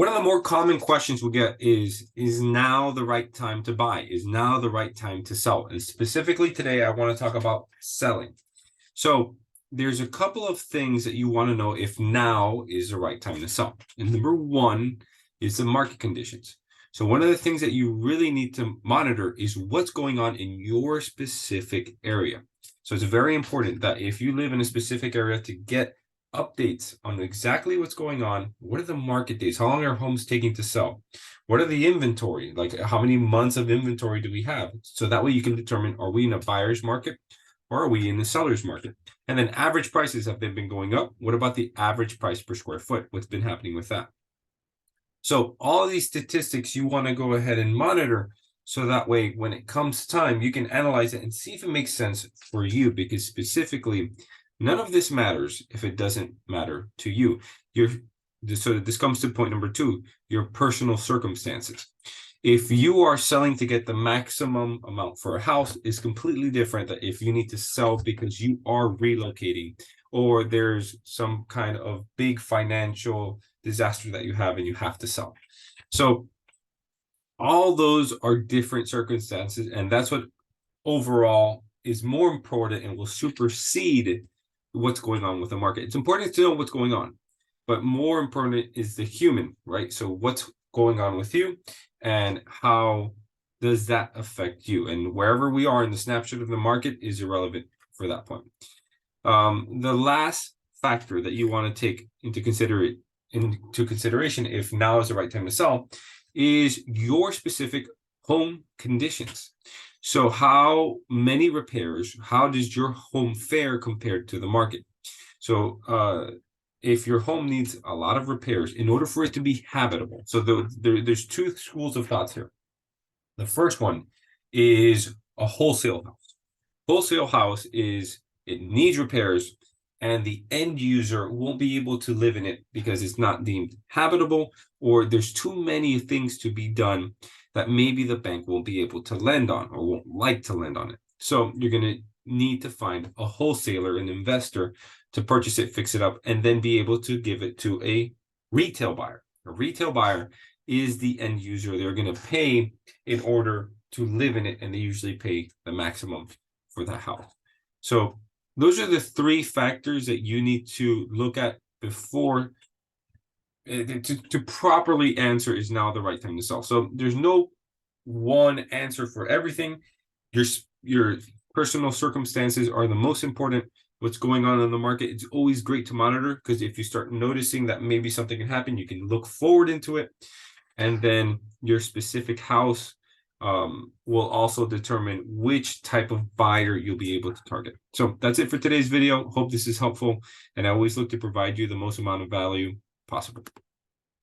One of the more common questions we get is now the right time to buy? Is now the right time to sell? And specifically today, I want to talk about selling. So there's a couple of things that you want to know if now is the right time to sell. And number one is the market conditions. So one of the things that you really need to monitor is what's going on in your specific area. So it's very important that if you live in a specific area to get updates on exactly what's going on. What are the market days? How long are homes taking to sell? What are the inventory? Like how many months of inventory do we have? So that way you can determine, are we in a buyer's market or are we in the seller's market? And then average prices, have they been going up? What about the average price per square foot? What's been happening with that? So all of these statistics you want to go ahead and monitor, so that way when it comes time, you can analyze it and see if it makes sense for you, because specifically, none of this matters if it doesn't matter to you. So this comes to point number two, your personal circumstances. If you are selling to get the maximum amount for a house, is completely different than if you need to sell because you are relocating or there's some kind of big financial disaster that you have and you have to sell. So all those are different circumstances, and that's what overall is more important and will supersede what's going on with the market. It's important to know what's going on, but more important is the human, right? So what's going on with you and how does that affect you? And wherever we are in the snapshot of the market is irrelevant for that point. The last factor that you want to take into consideration if now is the right time to sell is your specific home conditions. So how many repairs, how does your home fare compared to the market? So if your home needs a lot of repairs in order for it to be habitable, so there's two schools of thoughts here. The first one is a wholesale house. Wholesale house is, it needs repairs and the end user won't be able to live in it because it's not deemed habitable, or there's too many things to be done that maybe the bank won't be able to lend on or won't like to lend on it. So you're going to need to find a wholesaler, an investor, to purchase it, fix it up, and then be able to give it to a retail buyer. A retail buyer is the end user. They're going to pay in order to live in it, and they usually pay the maximum for that house. So those are the three factors that you need to look at before to properly answer is now the right time to sell. So there's no one answer for everything. Your personal circumstances are the most important. What's going on in the market, it's always great to monitor, because if you start noticing that maybe something can happen, you can look forward into it. And then your specific house will also determine which type of buyer you'll be able to target. So that's it for today's video. Hope this is helpful. And I always look to provide you the most amount of value possible.